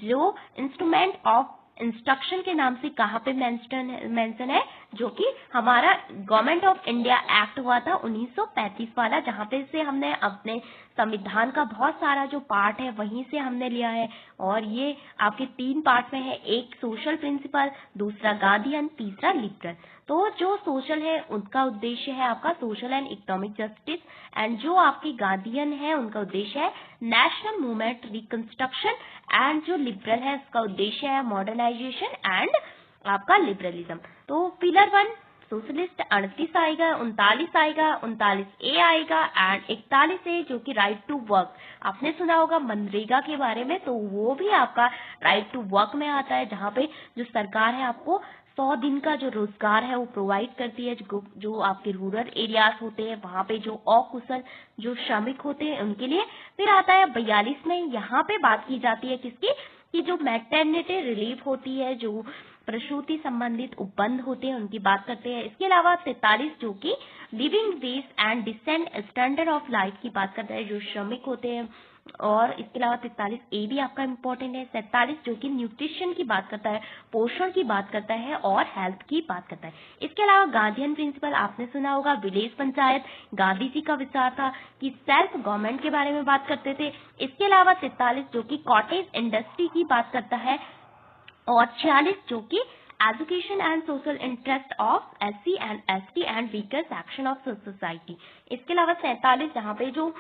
जो इंस्ट्रूमेंट ऑफ इंस्ट्रक्शन के नाम से कहाँ पे मेंशन है, जो कि हमारा गवर्नमेंट ऑफ इंडिया एक्ट हुआ था 1935 वाला, जहाँ पे से हमने अपने संविधान का बहुत सारा जो पार्ट है वहीं से हमने लिया है। और ये आपके 3 पार्ट में है, एक सोशल प्रिंसिपल, दूसरा गांधीयन, तीसरा लिबरल। तो जो सोशल है उनका उद्देश्य है आपका social and economic justice, and जो आपकी गांधीयन है उनका उद्देश्य है नेशनल मूवमेंट रिकंस्ट्रक्शन, एंड जो लिबरल है उसका उद्देश्य है मॉडर्नाइजेशन एंड आपका लिबरलिज्म। तो पिलर 1 सोशलिस्ट 38 आएगा, 39 आएगा, 39A आएगा, एंड 41A जो कि राइट टू वर्क। आपने सुना होगा मनरेगा के बारे में, तो वो भी आपका राइट टू वर्क में आता है, जहाँ पे जो सरकार है आपको 100 दिन का जो रोजगार है वो प्रोवाइड करती है। जो आपके रूरल एरियाज होते हैं वहाँ पे जो अकुशल जो श्रमिक होते हैं उनके लिए। फिर आता है 42 में, यहाँ पे बात की जाती है किसकी, कि जो मैटरनिटी रिलीफ होती है, जो प्रसूति संबंधित उपबंध होते हैं उनकी बात करते हैं। इसके अलावा 43 जो कि living wage and decent standard of life की बात करता है, जो श्रमिक होते हैं। और इसके अलावा 43A भी आपका इम्पोर्टेंट है। 47 जो कि न्यूट्रिशन की बात करता है, पोषण की बात करता है और हेल्थ की बात करता है। इसके अलावा गांधीयन प्रिंसिपल आपने सुना होगा, विलेज पंचायत गांधी जी का विचार था कि सेल्फ गवर्नमेंट के बारे में बात करते थे। इसके अलावा 43 जो कि कॉटेज इंडस्ट्री की बात करता है, और 46 जो कि education and social interest of SC and ST and weaker section of society. इसके अलावा 47 जहाँ पे जो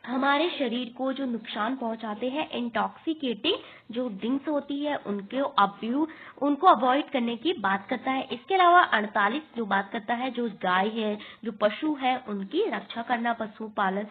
हमारे शरीर को जो नुकसान पहुंचाते हैं, इंटॉक्सिकेटिंग जो ड्रिंक्स होती है उनको अवॉइड करने की बात करता है। इसके अलावा 48 जो बात करता है जो गाय है, जो पशु है उनकी रक्षा करना, पशु पालन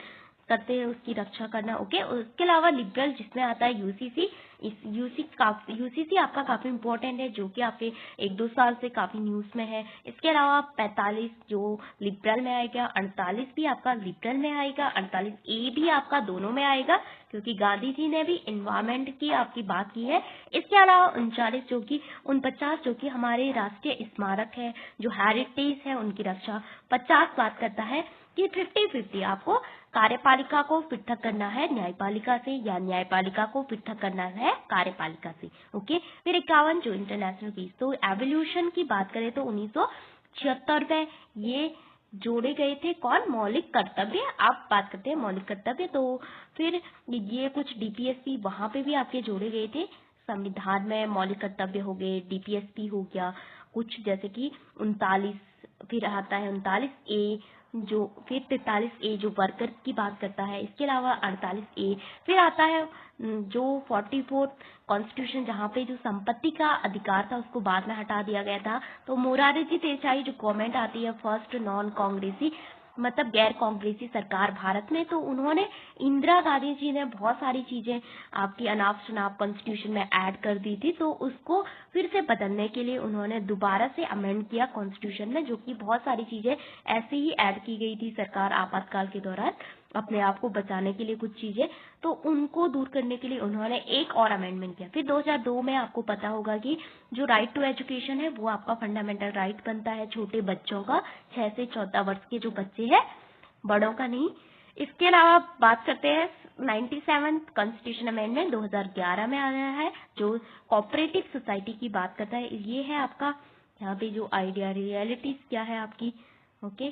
करते हैं उसकी रक्षा करना। ओके, उसके अलावा लिबरल जिसमें आता है यूसीसी। इस यूसीसी आपका काफी इंपॉर्टेंट है, जो कि आपके 1-2 साल से काफी न्यूज में है। इसके अलावा 45 जो लिबरल में आएगा, 48 भी आपका लिबरल में आएगा, 48A भी आपका दोनों में आएगा, क्योंकि गांधी जी ने भी एनवायरमेंट की आपकी बात की है। इसके अलावा 49 जो कि 49 जो कि हमारे राष्ट्रीय स्मारक है, जो हेरिटेज है, उनकी रक्षा। 50 बात करता है कि 50-50 आपको कार्यपालिका को पृथक करना है न्यायपालिका से, या न्यायपालिका को पृथक करना है कार्यपालिका से। ओके, फिर 51 जो इंटरनेशनल पीस। तो एवोल्यूशन की बात करें तो 1976 में ये जोड़े गए थे। कौन? मौलिक कर्तव्य। आप बात करते हैं मौलिक कर्तव्य, तो फिर ये कुछ डीपीएसपी वहां पे भी आपके जोड़े गए थे। संविधान में मौलिक कर्तव्य हो गए, डीपीएसपी हो गया कुछ, जैसे कि 39, फिर आता है 39A जो, फिर 43A जो वर्कर की बात करता है। इसके अलावा 48A, फिर आता है जो 44 कॉन्स्टिट्यूशन, जहाँ पे जो संपत्ति का अधिकार था उसको बाद में हटा दिया गया था। तो मोरारजी देसाई जो गवर्नमेंट आती है, फर्स्ट नॉन कांग्रेसी मतलब गैर कांग्रेसी सरकार भारत में, तो उन्होंने, इंदिरा गांधी जी ने बहुत सारी चीजें आपकी अनाप शनाप कॉन्स्टिट्यूशन में ऐड कर दी थी, तो उसको फिर से बदलने के लिए उन्होंने दोबारा से अमेंड किया कॉन्स्टिट्यूशन में, जो कि बहुत सारी चीजें ऐसे ही ऐड की गई थी सरकार आपातकाल के दौरान अपने आप को बचाने के लिए कुछ चीजें, तो उनको दूर करने के लिए उन्होंने एक और अमेंडमेंट किया। फिर 2002 में आपको पता होगा कि जो राइट टू एजुकेशन है वो आपका फंडामेंटल राइट बनता है छोटे बच्चों का, 6 से 14 वर्ष के जो बच्चे हैं, बड़ों का नहीं। इसके अलावा बात करते हैं 97 कॉन्स्टिट्यूशन अमेंडमेंट 2011 में आया है, जो कोऑपरेटिव सोसाइटी की बात करता है। ये है आपका यहाँ पे जो आइडिया रियलिटीज क्या है आपकी। ओके,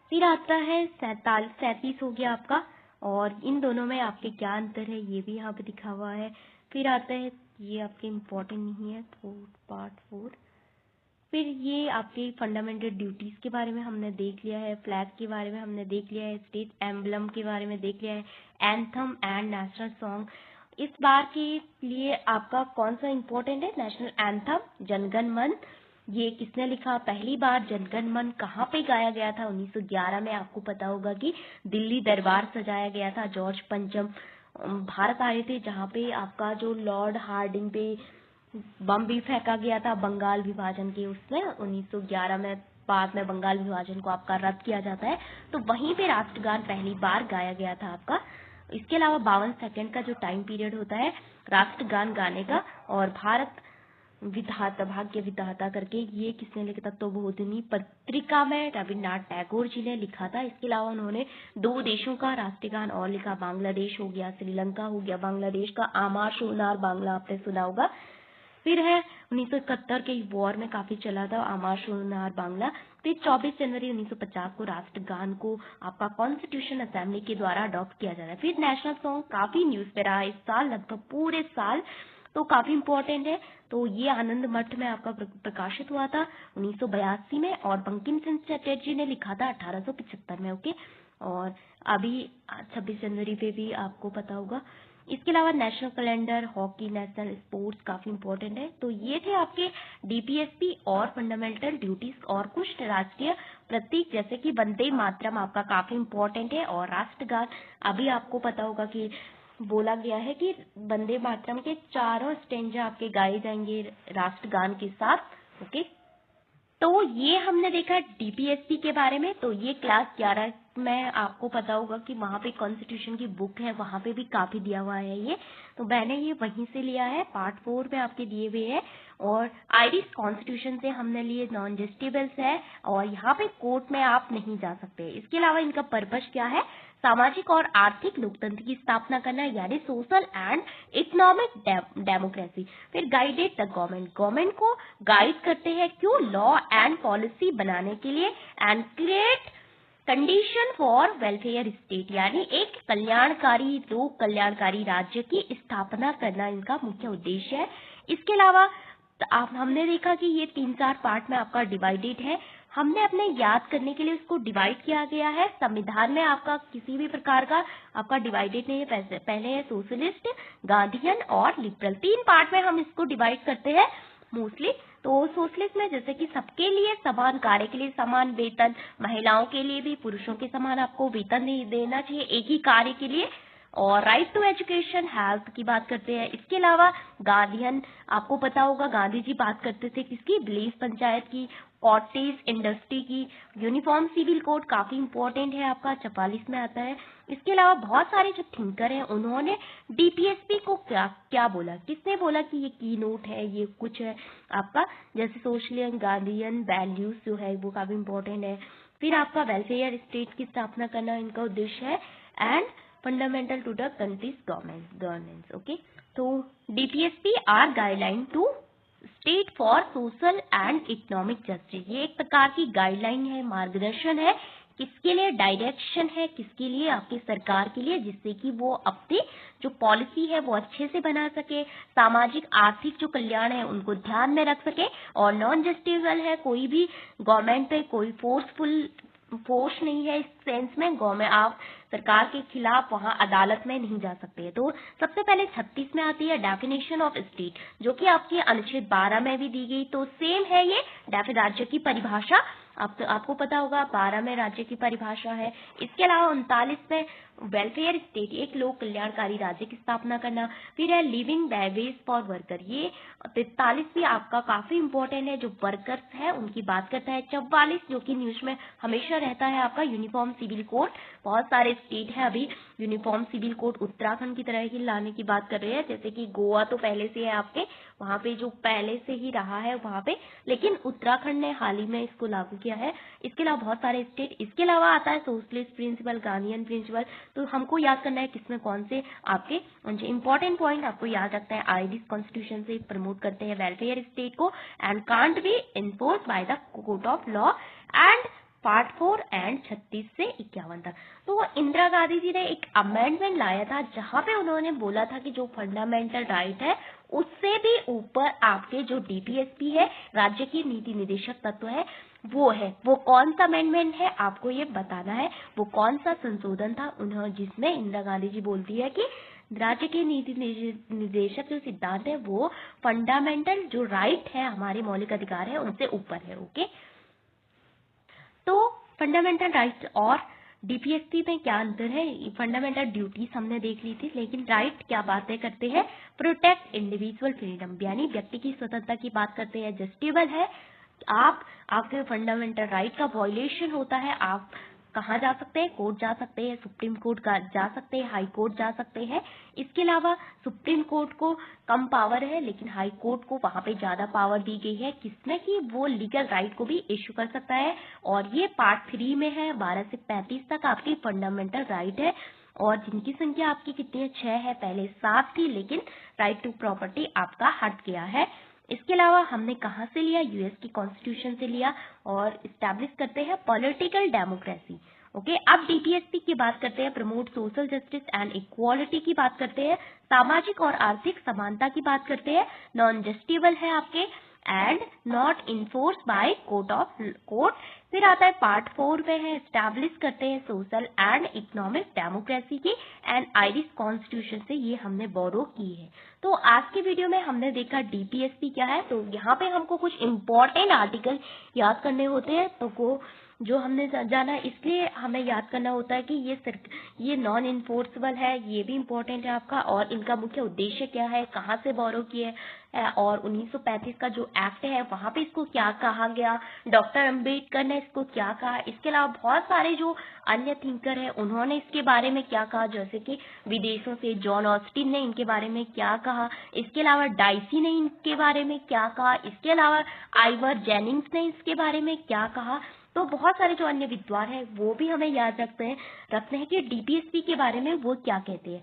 फिर आता है 37 हो गया आपका, और इन दोनों में आपके क्या अंतर है ये भी यहाँ पे दिखा हुआ है। फिर आता है, ये आपके इम्पोर्टेंट नहीं है, पार्ट 4। फिर ये आपके फंडामेंटल ड्यूटीज के बारे में हमने देख लिया है, फ्लैग के बारे में हमने देख लिया है, स्टेट एम्बलम के बारे में देख लिया है, एंथम एंड नेशनल सॉन्ग। इस बार के लिए आपका कौन सा इम्पोर्टेंट है? नेशनल एंथम, जनगण मन। ये किसने लिखा? पहली बार जनगण मन कहाँ पे गाया गया था? 1911 में। आपको पता होगा कि दिल्ली दरबार सजाया गया था, जॉर्ज पंचम भारत आए थे, जहाँ पे आपका जो लॉर्ड हार्डिंग पे बम भी फेंका गया था बंगाल विभाजन के उसमें 1911 में। बाद में बंगाल विभाजन को आपका रद्द किया जाता है, तो वहीं पे राष्ट्रगान पहली बार गाया गया था आपका। इसके अलावा 52 सेकंड का जो टाइम पीरियड होता है राष्ट्रगान गाने का, और भारत विधाता, भाग्य विधाता करके ये किसने लिखा था? तो बोधिनी पत्रिका में रविन्द्रनाथ टैगोर जी ने लिखा था। इसके अलावा उन्होंने 2 देशों का राष्ट्रगान और लिखा, बांग्लादेश हो गया, श्रीलंका हो गया। बांग्लादेश का आमार सोनार बांग्ला आपने सुना होगा। फिर है 1971 के वॉर में काफी चला था आमार सोनार बांग्ला। फिर 24 जनवरी 1950 को राष्ट्रगान को आपका कॉन्स्टिट्यूशन असेंबली के द्वारा अडॉप्ट किया जाता है। फिर नेशनल सॉन्ग काफी न्यूज पे रहा इस साल, लगभग पूरे साल, तो काफी इंपॉर्टेंट है। तो ये आनंद मठ में आपका प्रकाशित हुआ था 1982 में, और बंकिम चंद्र चटर्जी ने लिखा था 1875 में। ओके, और अभी 26 जनवरी पे भी आपको पता होगा। इसके अलावा national calendar, hockey, national sports काफी इंपॉर्टेंट है। तो ये थे आपके डीपीएसपी और फंडामेंटल ड्यूटीज, और कुछ राष्ट्रीय प्रतीक जैसे कि वंदे मातरम आपका काफी इंपॉर्टेंट है, और राष्ट्रगान अभी आपको पता होगा कि बोला गया है कि वंदे मातरम के 4 स्टेंजा आपके गाए जाएंगे राष्ट्रगान के साथ। ओके, तो ये हमने देखा डीपीएसपी के बारे में। तो ये क्लास 11 में आपको पता होगा कि वहाँ पे कॉन्स्टिट्यूशन की बुक है, वहाँ पे भी काफी दिया हुआ है ये, तो मैंने ये वहीं से लिया है। पार्ट 4 में आपके दिए हुए है, और आयरिश कॉन्स्टिट्यूशन से हमने लिए नॉन जस्टिबल्स है, और यहाँ पे कोर्ट में आप नहीं जा सकते। इसके अलावा इनका पर्पस क्या है? सामाजिक और आर्थिक लोकतंत्र की स्थापना करना, यानी सोशल एंड इकोनॉमिक डेमोक्रेसी। फिर गाइडेड द गवर्नमेंट को गाइड करते हैं, क्यों? लॉ एंड पॉलिसी बनाने के लिए, and create condition for welfare state, यानी एक कल्याणकारी, लोक कल्याणकारी राज्य की स्थापना करना इनका मुख्य उद्देश्य है। इसके अलावा हमने देखा कि ये 3-4 पार्ट में आपका डिवाइडेड है। हमने अपने याद करने के लिए इसको डिवाइड किया गया है। संविधान में आपका किसी भी प्रकार का आपका डिवाइडेड नहीं है। पहले है सोशलिस्ट, गांधीयन और लिबरल, 3 पार्ट में हम इसको डिवाइड करते हैं। मोस्टली। तो सोशलिस्ट में जैसे कि सबके लिए समान कार्य के लिए समान वेतन, महिलाओं के लिए भी पुरुषों के समान आपको वेतन देना चाहिए एक ही कार्य के लिए, और राइट टू एजुकेशन, हेल्थ की बात करते हैं। इसके अलावा गार्डियन, आपको पता होगा गांधी जी बात करते थे किसकी, विलेज पंचायत की, कॉटेज इंडस्ट्री की, यूनिफॉर्म सिविल कोड काफी इंपॉर्टेंट है आपका, 44 में आता है। इसके अलावा बहुत सारे जो थिंकर हैं उन्होंने डीपीएसपी को क्या क्या बोला, किसने बोला कि ये की नोट है, ये कुछ है आपका, जैसे सोशलियन गार्डियन वैल्यूज जो है वो काफी इंपॉर्टेंट है। फिर आपका वेलफेयर स्टेट की स्थापना करना इनका उद्देश्य है, and fundamental to the country's governance. Okay, तो DPSP are guideline to state for social and economic justice, ये एक प्रकार की गाइडलाइन है, मार्गदर्शन है, किसके लिए, डायरेक्शन है किसके लिए, आपकी सरकार के लिए, जिससे कि वो अपनी जो पॉलिसी है वो अच्छे से बना सके, सामाजिक आर्थिक जो कल्याण है उनको ध्यान में रख सके, और नॉन जस्टिसेबल है, कोई भी गवर्नमेंट पे कोई फोर्स नहीं है, इस सेंस में गवर्नमेंट आप सरकार के खिलाफ वहां अदालत में नहीं जा सकते। तो सबसे पहले 36 में आती है डेफिनेशन ऑफ स्टेट, जो कि आपकी अनुच्छेद 12 में भी दी गई, तो सेम है ये राज्य की परिभाषा, आपको पता होगा 12 में राज्य की परिभाषा है। इसके अलावा 39 में वेलफेयर स्टेट, एक लोक कल्याणकारी राज्य की स्थापना करना। फिर है लिविंग वेज फॉर वर्कर, ये 43 भी आपका काफी इंपॉर्टेंट है, जो वर्कर्स है उनकी बात करता है। 44 जो कि न्यूज में हमेशा रहता है आपका, यूनिफॉर्म सिविल कोड, बहुत सारे स्टेट है अभी यूनिफॉर्म सिविल कोड उत्तराखंड की तरह ही लाने की बात कर रहे हैं, जैसे कि गोवा तो पहले से है आपके, वहां पे जो पहले से ही रहा है वहां पे, लेकिन उत्तराखंड ने हाल ही में इसको लागू किया है। इसके अलावा बहुत सारे स्टेट, इसके अलावा आता है सोशलिस्ट प्रिंसिपल, गांधीयन प्रिंसिपल, तो हमको याद करना है किसमें कौन से आपके इंपॉर्टेंट पॉइंट आपको याद रखना है। आईडिस कॉन्स्टिट्यूशन से प्रमोट करते हैं वेलफेयर स्टेट को, and can't be enforce by the court of law, and part 4 and 36 से 51 तक। तो इंदिरा गांधी जी ने एक अमेंडमेंट लाया था जहां पे उन्होंने बोला था कि जो फंडामेंटल राइट है उससे भी ऊपर आपके जो डीपीएसपी है, राज्य की नीति निदेशक तत्व है, वो है। वो कौन सा अमेंडमेंट है आपको ये बताना है, वो कौन सा संशोधन था उन्होंने, जिसमें इंदिरा गांधी जी बोलती है कि राज्य के नीति निदेशक जो सिद्धांत है वो फंडामेंटल जो राइट है, हमारे मौलिक अधिकार है, उनसे ऊपर है। ओके, तो फंडामेंटल राइट और डीपीएसपी में क्या अंतर है, फंडामेंटल ड्यूटीज हमने देख ली थी, लेकिन राइट क्या बातें करते हैं, प्रोटेक्ट इंडिविजुअल फ्रीडम, यानी व्यक्ति की स्वतंत्रता की बात करते हैं। जस्टिबल है, आपके फंडामेंटल राइट का वायलेशन होता है, आप कहाँ जा सकते हैं, कोर्ट जा सकते हैं, सुप्रीम कोर्ट का जा सकते हैं, हाई कोर्ट जा सकते हैं। इसके अलावा सुप्रीम कोर्ट को कम पावर है, लेकिन हाई कोर्ट को वहां पे ज्यादा पावर दी गई है, किसमें कि वो लीगल राइट को भी इश्यू कर सकता है। और ये पार्ट 3 में है, 12 से 35 तक आपकी फंडामेंटल राइट है, और जिनकी संख्या आपकी कितनी है, 6 है, पहले 7 थी, लेकिन राइट टू प्रॉपर्टी आपका हट गया है। इसके अलावा हमने कहाँ से लिया, यूएस की कॉन्स्टिट्यूशन से लिया, और इस्टेब्लिश करते हैं पॉलिटिकल डेमोक्रेसी। ओके, अब डीपीएसपी की बात करते हैं, promote social justice and equality की बात करते हैं, सामाजिक और आर्थिक समानता की बात करते हैं, नॉन जस्टिबल है आपके, and not enforce by court. फिर आता है पार्ट 4 में है, एस्टैब्लिश करते हैं सोशल एंड इकोनॉमिक डेमोक्रेसी की, एंड आयरिश कॉन्स्टिट्यूशन से ये हमने बोरो की है। तो आज की वीडियो में हमने देखा डीपीएसपी क्या है, तो यहाँ पे हमको कुछ इंपॉर्टेंट आर्टिकल याद करने होते हैं, तो वो जो हमने जाना, इसलिए हमें याद करना होता है कि ये नॉन इन्फोर्सेबल है, ये भी इम्पोर्टेंट है आपका, और इनका मुख्य उद्देश्य क्या है, कहाँ से बोरो किए, और 1935 का जो एक्ट है वहां पे इसको क्या कहा गया, डॉक्टर अंबेडकर ने इसको क्या कहा। इसके अलावा बहुत सारे जो अन्य थिंकर है उन्होंने इसके बारे में क्या कहा, जैसे कि विदेशों से जॉन ऑस्टिन ने इनके बारे में क्या कहा, इसके अलावा डाइसी ने इनके बारे में क्या कहा, इसके अलावा आइवर जेनिंग्स ने इसके बारे में क्या कहा। तो बहुत सारे जो अन्य विद्वान हैं वो भी हमें याद रखते हैं कि डीपीएसपी के बारे में वो क्या कहते हैं।